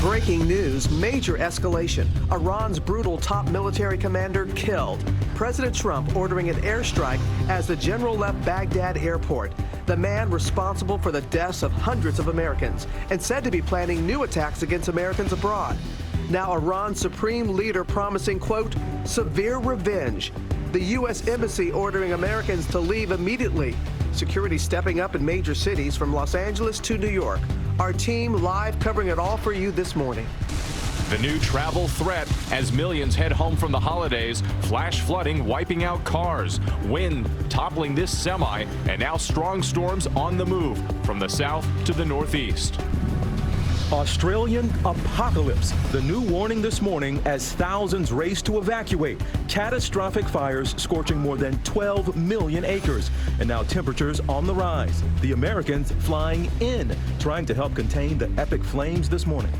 Breaking news, major escalation. Iran's brutal top military commander killed. President Trump ordering an airstrike as the general left Baghdad airport. The man responsible for the deaths of hundreds of Americans and said to be planning new attacks against Americans abroad. Now Iran's supreme leader promising, quote, severe revenge. The U.S. Embassy ordering Americans to leave immediately. Security stepping up in major cities from Los Angeles to New York. Our team live covering it all for you this morning. The new travel threat as millions head home from the holidays, flash flooding wiping out cars, wind toppling this semi, and now strong storms on the move from the south to the northeast. Australian apocalypse. The new warning this morning as thousands race to evacuate. Catastrophic fires scorching more than 12 million acres. And now temperatures on the rise. The Americans flying in, trying to help contain the epic flames this morning.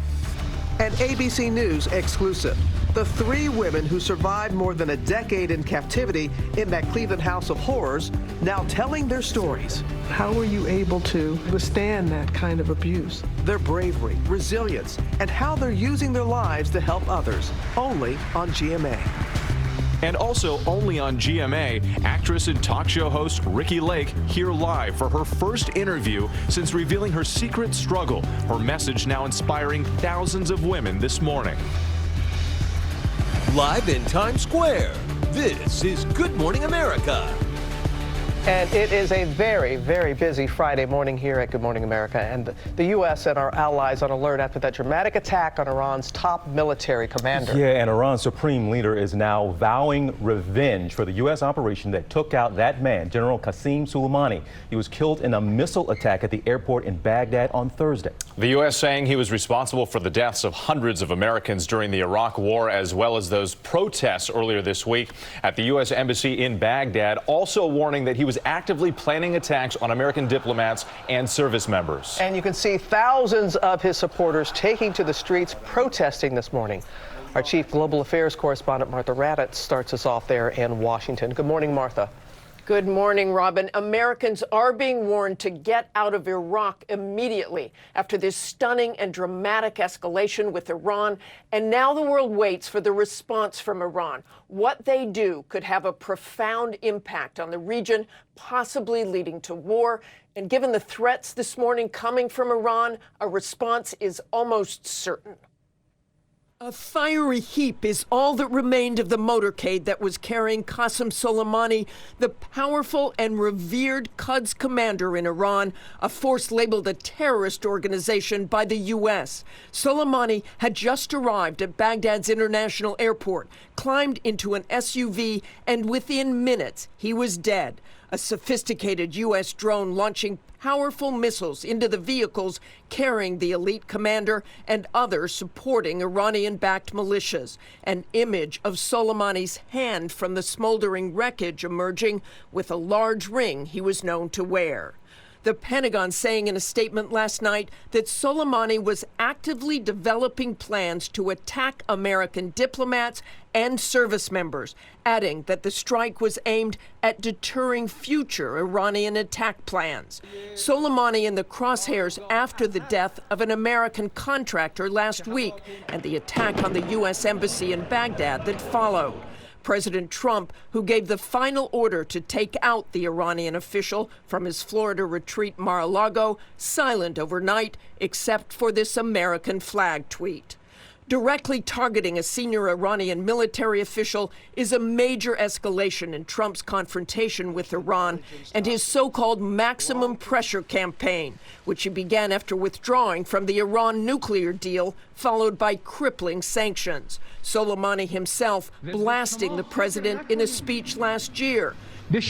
An ABC News exclusive. The three women who survived more than a decade in captivity in that Cleveland house of horrors now telling their stories. How were you able to withstand that kind of abuse? Their bravery, resilience, and how they're using their lives to help others. Only on GMA. And also only on GMA, actress and talk show host Ricki Lake here live for her first interview since revealing her secret struggle. Her message now inspiring thousands of women this morning. Live in Times Square, this is Good Morning America. And it is a very, very busy Friday morning here at Good Morning America. And the U.S. and our allies on alert after that dramatic attack on Iran's top military commander. Yeah, and Iran's supreme leader is now vowing revenge for the U.S. operation that took out that man, General Qasem Soleimani. He was killed in a missile attack at the airport in Baghdad on Thursday. The U.S. saying he was responsible for the deaths of hundreds of Americans during the Iraq War, as well as those protests earlier this week at the U.S. Embassy in Baghdad, also warning that he was actively planning attacks on American diplomats and service members. And you can see thousands of his supporters taking to the streets protesting this morning. Our chief global affairs correspondent, Martha Raddatz, starts us off there in Washington. Good morning, Martha. Good morning, Robin. Americans are being warned to get out of Iraq immediately after this stunning and dramatic escalation with Iran. And now the world waits for the response from Iran. What they do could have a profound impact on the region, possibly leading to war. And given the threats this morning coming from Iran, a response is almost certain. A fiery heap is all that remained of the motorcade that was carrying Qasem Soleimani, the powerful and revered Quds commander in Iran, a force labeled a terrorist organization by the U.S. Soleimani had just arrived at Baghdad's international airport, climbed into an SUV, and within minutes, he was dead. A sophisticated U.S. drone launching powerful missiles into the vehicles carrying the elite commander and others supporting Iranian-backed militias. An image of Soleimani's hand from the smoldering wreckage emerging with a large ring he was known to wear. The Pentagon saying in a statement last night that Soleimani was actively developing plans to attack American diplomats and service members, adding that the strike was aimed at deterring future Iranian attack plans. Soleimani in the crosshairs after the death of an American contractor last week and the attack on the U.S. Embassy in Baghdad that followed. President Trump, who gave the final order to take out the Iranian official from his Florida retreat Mar-a-Lago, silent overnight, except for this American flag tweet. Directly targeting a senior Iranian military official is a major escalation in Trump's confrontation with Iran and his so-called maximum pressure campaign, which he began after withdrawing from the Iran nuclear deal, followed by crippling sanctions. Soleimani himself blasting the president in a speech last year. Let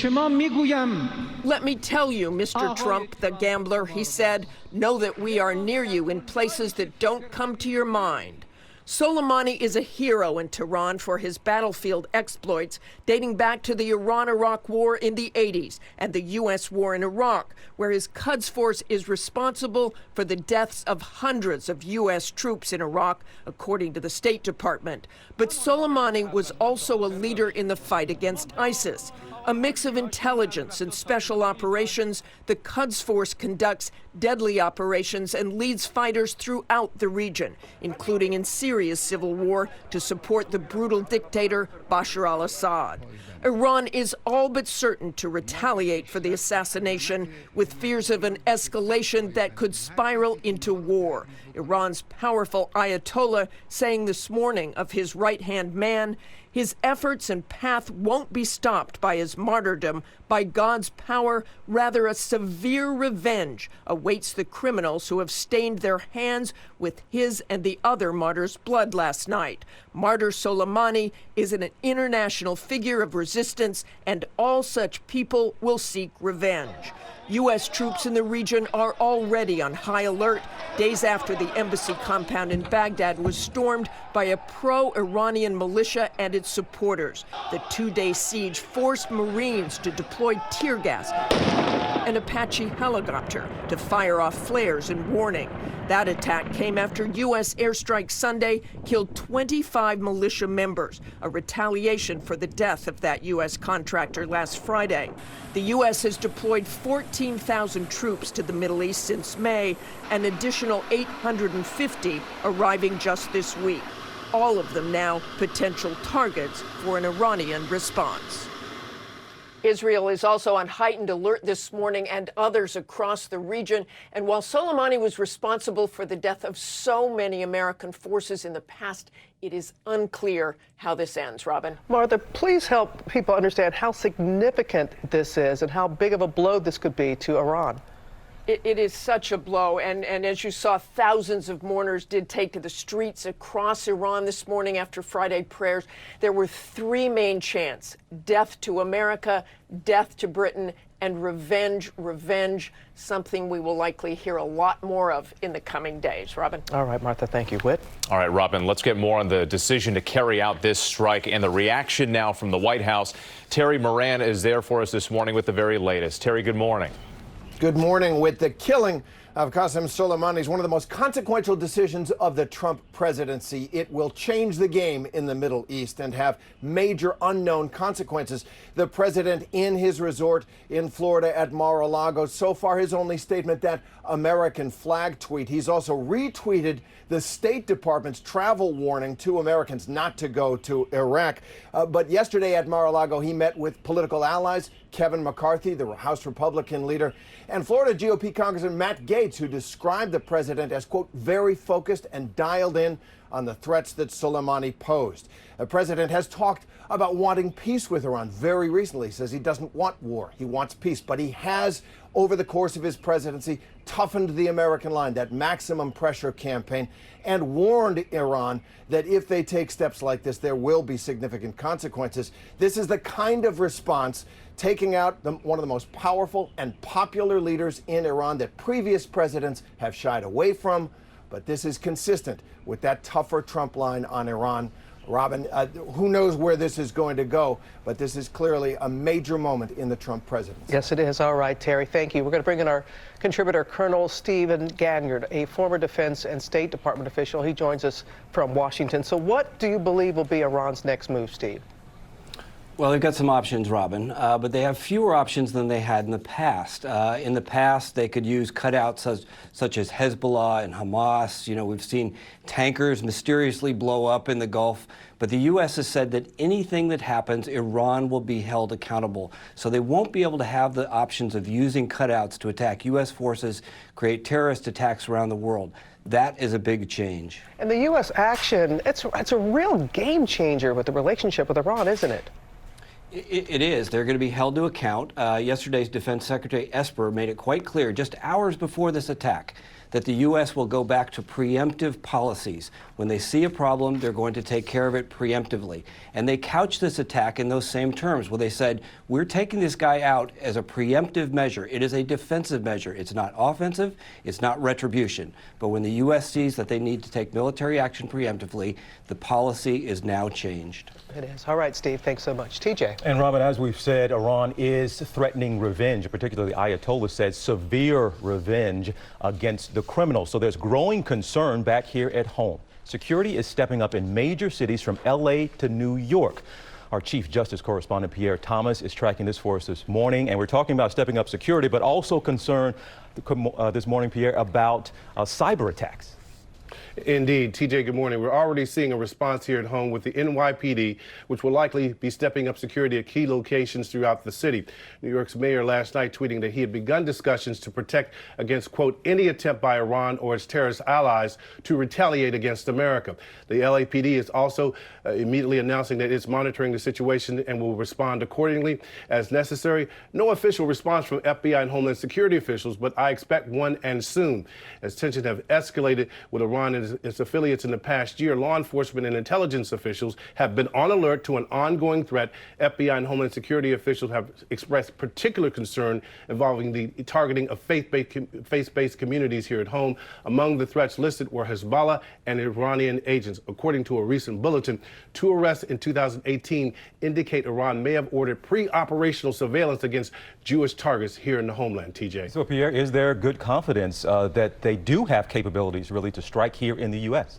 me tell you, Mr. Trump, the gambler, he said, know that we are near you in places that don't come to your mind. Soleimani is a hero in Tehran for his battlefield exploits dating back to the Iran-Iraq War in the 80s and the U.S. war in Iraq, where his Quds Force is responsible for the deaths of hundreds of U.S. troops in Iraq, according to the State Department. But Soleimani was also a leader in the fight against ISIS. A mix of intelligence and special operations, the Quds Force conducts deadly operations and leads fighters throughout the region, including in Syria's civil war to support the brutal dictator Bashar al-Assad. Iran is all but certain to retaliate for the assassination, with fears of an escalation that could spiral into war. Iran's powerful Ayatollah saying this morning of his right-hand man, his efforts and path won't be stopped by his martyrdom. By God's power, rather a severe revenge awaits the criminals who have stained their hands with his and the other martyrs' blood last night. Martyr Soleimani is an international figure of resistance, and all such people will seek revenge. U.S. troops in the region are already on high alert days after the embassy compound in Baghdad was stormed by a pro-Iranian militia and its supporters. The two-day siege forced Marines to deploy tear gas, an Apache helicopter to fire off flares in warning. That attack came after U.S. airstrikes Sunday killed 25 militia members, a retaliation for the death of that U.S. contractor last Friday. The U.S. has deployed 14,000 troops to the Middle East since May, an additional 850 arriving just this week. All of them now potential targets for an Iranian response. Israel is also on heightened alert this morning, and others across the region. And while Soleimani was responsible for the death of so many American forces in the past, it is unclear how this ends. Robin. Martha, please help people understand how significant this is and how big of a blow this could be to Iran. It is such a blow, and as you saw, thousands of mourners did take to the streets across Iran this morning after Friday prayers. There were three main chants: death to America, death to Britain, and revenge, revenge, something we will likely hear a lot more of in the coming days. Robin. All right, Martha, thank you. Whit? All right, Robin, let's get more on the decision to carry out this strike and the reaction now from the White House. Terry Moran is there for us this morning with the very latest. Terry, good morning. Good morning. With the killing of Qasem Soleimani is one of the most consequential decisions of the Trump presidency. It will change the game in the Middle East and have major unknown consequences. The president in his resort in Florida at Mar-a-Lago, so far his only statement, that American flag tweet. He's also retweeted the State Department's travel warning to Americans not to go to Iraq. But yesterday at Mar-a-Lago, he met with political allies, Kevin McCarthy, the House Republican leader, and Florida GOP Congressman Matt Gaetz, who described the president as, quote, very focused and dialed in on the threats that Soleimani posed. The president has talked about wanting peace with Iran very recently. He says he doesn't want war. He wants peace. But he has, over the course of his presidency, toughened the American line, that maximum pressure campaign, and warned Iran that if they take steps like this, there will be significant consequences. This is the kind of response taking out one of the most powerful and popular leaders in Iran that previous presidents have shied away from. But this is consistent with that tougher Trump line on Iran. Robin, who knows where this is going to go, but this is clearly a major moment in the Trump presidency. Yes, it is. All right, Terry, thank you. We're going to bring in our contributor, Colonel Stephen Ganyard, a former Defense and State Department official. He joins us from Washington. So what do you believe will be Iran's next move, Steve? Well, they've got some options, Robin, but they have fewer options than they had in the past. In the past, they could use cutouts such as Hezbollah and Hamas. You know, we've seen tankers mysteriously blow up in the Gulf. But the U.S. has said that anything that happens, Iran will be held accountable. So they won't be able to have the options of using cutouts to attack U.S. forces, create terrorist attacks around the world. That is a big change. And the U.S. action, it's a real game changer with the relationship with Iran, isn't it? It is. They're going to be held to account. Yesterday's Defense Secretary Esper made it quite clear, just hours before this attack, that the U.S. will go back to preemptive policies. When they see a problem, they're going to take care of it preemptively. And they couched this attack in those same terms, where they said, we're taking this guy out as a preemptive measure. It is a defensive measure. It's not offensive. It's not retribution. But when the U.S. sees that they need to take military action preemptively, the policy is now changed. It is. All right, Steve, thanks so much. TJ. And Robin, as we've said, Iran is threatening revenge, particularly the Ayatollah said severe revenge against the criminals. So there's growing concern back here at home. Security is stepping up in major cities from L.A. to New York. Our Chief Justice correspondent Pierre Thomas is tracking this for us this morning, and we're talking about stepping up security, but also concern this morning, Pierre, about cyber attacks. Indeed. TJ, good morning. We're already seeing a response here at home with the NYPD, which will likely be stepping up security at key locations throughout the city. New York's mayor last night tweeting that he had begun discussions to protect against, quote, any attempt by Iran or its terrorist allies to retaliate against America. The LAPD is also immediately announcing that it's monitoring the situation and will respond accordingly as necessary. No official response from FBI and Homeland Security officials, but I expect one, and soon. As tensions have escalated with Iran and its affiliates in the past year, law enforcement and intelligence officials have been on alert to an ongoing threat. FBI and Homeland Security officials have expressed particular concern involving the targeting of faith-based communities here at home. Among the threats listed were Hezbollah and Iranian agents. According to a recent bulletin, 2 arrests in 2018 indicate Iran may have ordered pre-operational surveillance against Jewish targets here in the homeland. TJ. So, Pierre, is there good confidence that they do have capabilities really to strike here in the U.S.?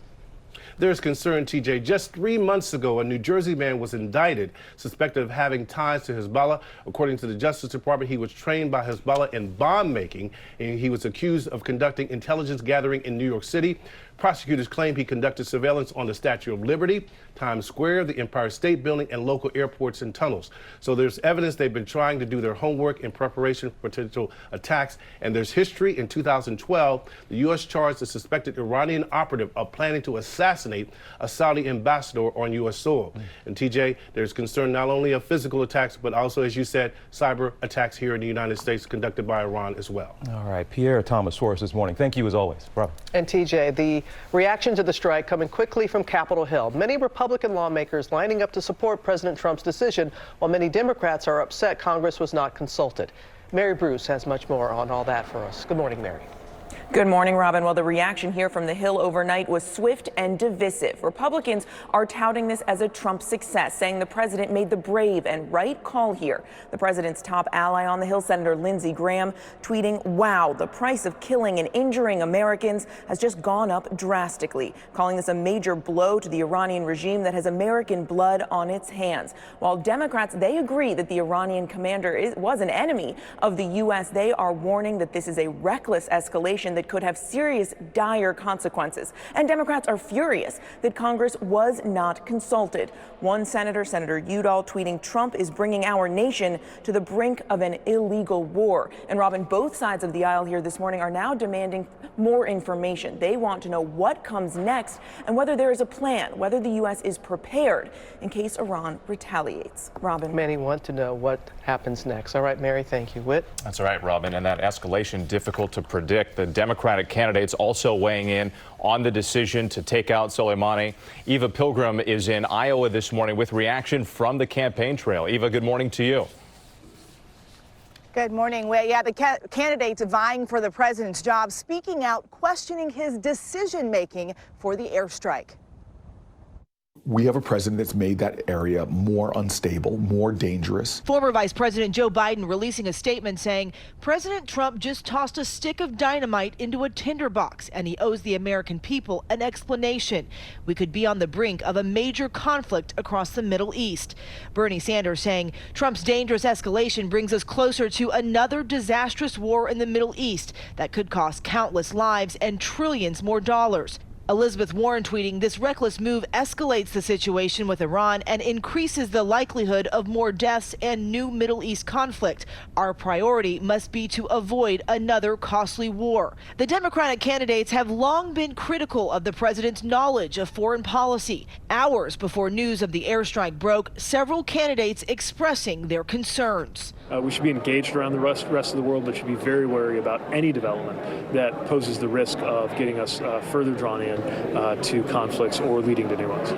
There's concern, TJ. Just 3 months ago, a New Jersey man was indicted, suspected of having ties to Hezbollah. According to the Justice Department, he was trained by Hezbollah in bomb making, and he was accused of conducting intelligence gathering in New York City. Prosecutors claim he conducted surveillance on the Statue of Liberty, Times Square, the Empire State Building, and local airports and tunnels. So there's evidence they've been trying to do their homework in preparation for potential attacks. And there's history. In 2012, the U.S. charged a suspected Iranian operative of planning to assassinate a Saudi ambassador on U.S. soil. And TJ, there's concern not only of physical attacks, but also, as you said, cyber attacks here in the United States conducted by Iran as well. All right, Pierre Thomas for us this morning. Thank you as always. Rob. And TJ, the reaction to the strike coming quickly from Capitol Hill. Many Republican lawmakers lining up to support President Trump's decision, while many Democrats are upset Congress was not consulted. Mary Bruce has much more on all that for us. Good morning, Mary. Good morning, Robin. Well, the reaction here from the Hill overnight was swift and divisive. Republicans are touting this as a Trump success, saying the president made the brave and right call here. The president's top ally on the Hill, Senator Lindsey Graham, tweeting, "Wow, the price of killing and injuring Americans has just gone up drastically," calling this a major blow to the Iranian regime that has American blood on its hands. While Democrats, they agree that the Iranian commander was an enemy of the U.S., they are warning that this is a reckless escalation that could have serious, dire consequences. And Democrats are furious that Congress was not consulted. One senator, Senator Udall, tweeting, "Trump is bringing our nation to the brink of an illegal war." And Robin, both sides of the aisle here this morning are now demanding more information. They want to know what comes next and whether there is a plan, whether the U.S. is prepared in case Iran retaliates. Robin. Many want to know what happens next. All right, Mary, thank you. Whit? That's all right, Robin. And that escalation difficult to predict. The Democratic candidates also weighing in on the decision to take out Soleimani. Eva Pilgrim is in Iowa this morning with reaction from the campaign trail. Eva, good morning to you. Good morning. Well, yeah, the candidates vying for the president's job speaking out, questioning his decision-making for the airstrike. We have a president that's made that area more unstable, more dangerous. Former Vice President Joe Biden releasing a statement saying President Trump just tossed a stick of dynamite into a tinderbox and he owes the American people an explanation. We could be on the brink of a major conflict across the Middle East. Bernie Sanders saying Trump's dangerous escalation brings us closer to another disastrous war in the Middle East that could cost countless lives and trillions more dollars. Elizabeth Warren tweeting, this reckless move escalates the situation with Iran and increases the likelihood of more deaths and new Middle East conflict. Our priority must be to avoid another costly war. The Democratic candidates have long been critical of the president's knowledge of foreign policy. Hours before news of the airstrike broke, several candidates expressing their concerns. We should be engaged around the rest of the world, but should be very wary about any development that poses the risk of getting us further drawn in to conflicts or leading to new ones.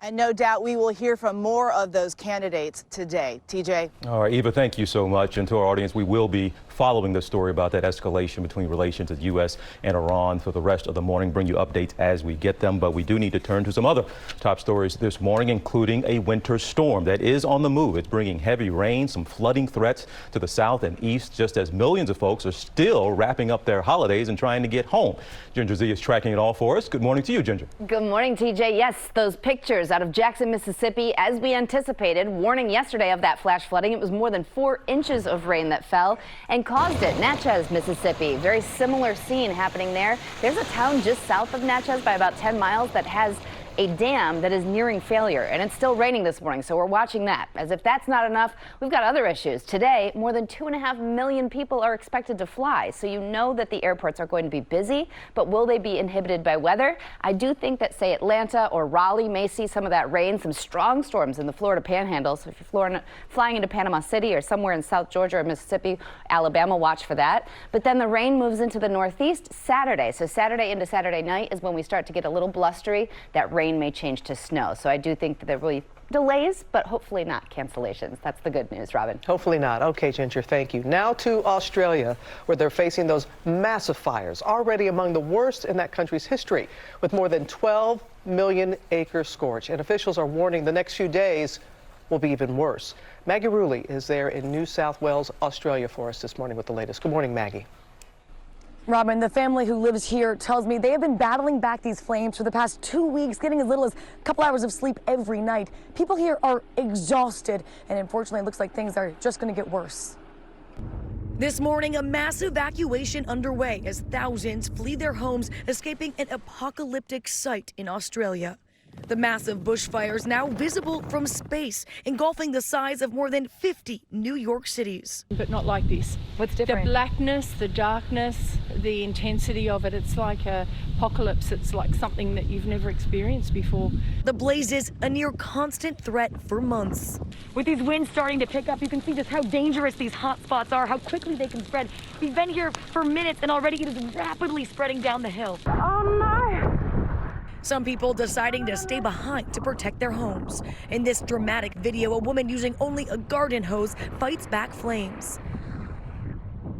And no doubt we will hear from more of those candidates today. TJ. All right, Eva, thank you so much. And to our audience, we will be following the story about that escalation between relations of the U.S. and Iran for the rest of the morning. Bring you updates as we get them. But we do need to turn to some other top stories this morning, including a winter storm that is on the move. It's bringing heavy rain, some flooding threats to the south and east, just as millions of folks are still wrapping up their holidays and trying to get home. Ginger Z is tracking it all for us. Good morning to you, Ginger. Good morning, TJ. Yes, those pictures out of Jackson, Mississippi, as we anticipated. Warning yesterday of that flash flooding. It was more than 4 inches of rain that fell and caused it. Natchez, Mississippi, very similar scene happening there. There's a town just south of Natchez by about 10 miles that has a dam that is nearing failure, and it's still raining this morning, so we're watching that. As if that's not enough, we've got other issues. Today, more than 2.5 million people are expected to fly, so you know that the airports are going to be busy, but will they be inhibited by weather? I do think that, say, Atlanta or Raleigh may see some of that rain, some strong storms in the Florida Panhandle, so if you're flying into Panama City or somewhere in South Georgia or Mississippi, Alabama, watch for that. But then the rain moves into the Northeast Saturday, so Saturday into Saturday night is when we start to get a little blustery. That rain may change to snow. So I do think that there will be delays, but hopefully not cancellations. That's the good news, Robin. Hopefully not. Okay, Ginger, thank you. Now to Australia, where they're facing those massive fires, already among the worst in that country's history, with more than 12 million acres scorched. And officials are warning the next few days will be even worse. Maggie Ruley is there in New South Wales, Australia for us this morning with the latest. Good morning, Maggie. Robin, the family who lives here tells me they have been battling back these flames for the past 2 weeks, getting as little as a couple hours of sleep every night. People here are exhausted, and unfortunately, it looks like things are just going to get worse. This morning, a mass evacuation underway as thousands flee their homes, escaping an apocalyptic sight in Australia. The massive bushfires now visible from space, engulfing the size of more than 50 New York cities. But not like this. What's different? The blackness, the darkness, the intensity of it. It's like a apocalypse. It's like something that you've never experienced before. The blazes, a near constant threat for months. With these winds starting to pick up, you can see just how dangerous these hot spots are, how quickly they can spread. We've been here for minutes and already it is rapidly spreading down the hill. Oh no! Some people deciding to stay behind to protect their homes. In this dramatic video, a woman using only a garden hose fights back flames.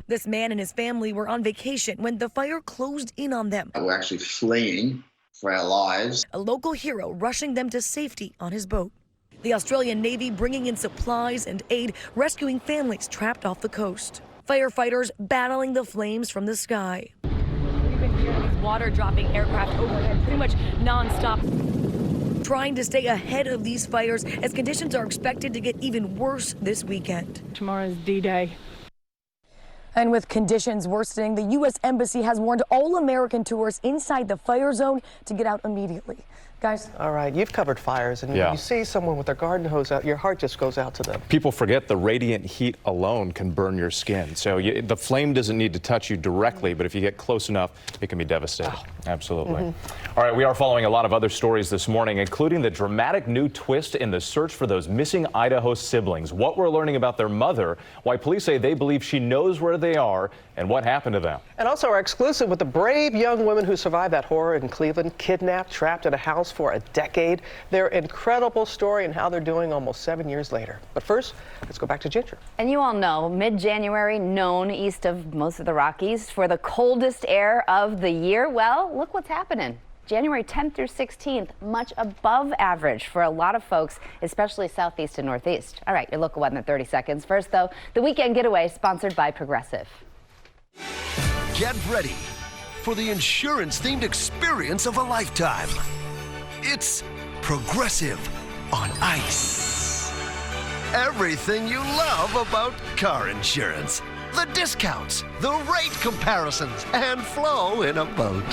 This man and his family were on vacation when the fire closed in on them. We're actually fleeing for our lives. A local hero rushing them to safety on his boat. The Australian Navy bringing in supplies and aid, rescuing families trapped off the coast. Firefighters battling the flames from the sky. Water dropping aircraft overhead pretty much non-stop. Trying to stay ahead of these fires as conditions are expected to get even worse this weekend. Tomorrow's D-Day. And with conditions worsening, the U.S. Embassy has warned all American tourists inside the fire zone to get out immediately. Guys. All right, you've covered fires, and when you see someone with their garden hose out, your heart just goes out to them. People forget the radiant heat alone can burn your skin. So the flame doesn't need to touch you directly, but if you get close enough, it can be devastating. Oh. Absolutely. All right, we are following a lot of other stories this morning, including the dramatic new twist in the search for those missing Idaho siblings, what we're learning about their mother, why police say they believe she knows where they are, and what happened to them. And also our exclusive with the brave young women who survived that horror in Cleveland, kidnapped, trapped in a house for a decade. Their incredible story and how they're doing almost 7 years later. But first, let's go back to Ginger. And you all know, mid-January, known east of most of the Rockies for the coldest air of the year. Well, look what's happening. January 10th through 16th, much above average for a lot of folks, especially southeast and northeast. All right, your local weather in 30 seconds. First, though, the weekend getaway sponsored by Progressive. Get ready for the insurance-themed experience of a lifetime. It's Progressive on Ice. Everything you love about car insurance. the discounts, the rate comparisons, and flow in a boat.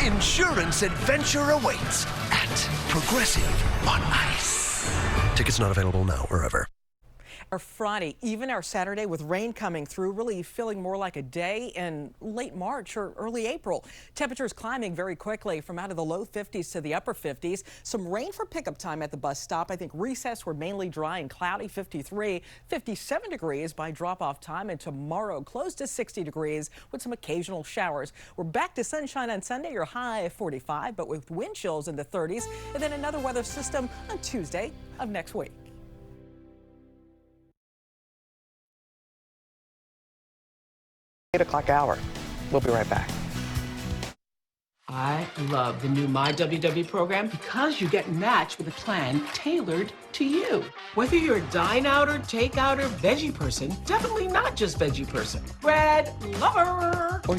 Insurance adventure awaits at Progressive on Ice. Tickets not available now or ever. Our Friday, even our Saturday with rain coming through, really feeling more like a day in late March or early April. Temperatures climbing very quickly from out of the low 50s to the upper 50s. Some rain for pickup time at the bus stop. I think recess were mainly dry and cloudy, 53, 57 degrees by drop-off time, and tomorrow close to 60 degrees with some occasional showers. We're back to sunshine on Sunday, your high 45, but with wind chills in the 30s, and then another weather system on Tuesday of next week. 8 o'clock hour. We'll be right back. I love the new MyWW program because you get matched with a plan tailored to you. Whether you're a dine-outer, take-outer, veggie person, definitely not just veggie person, bread lover, or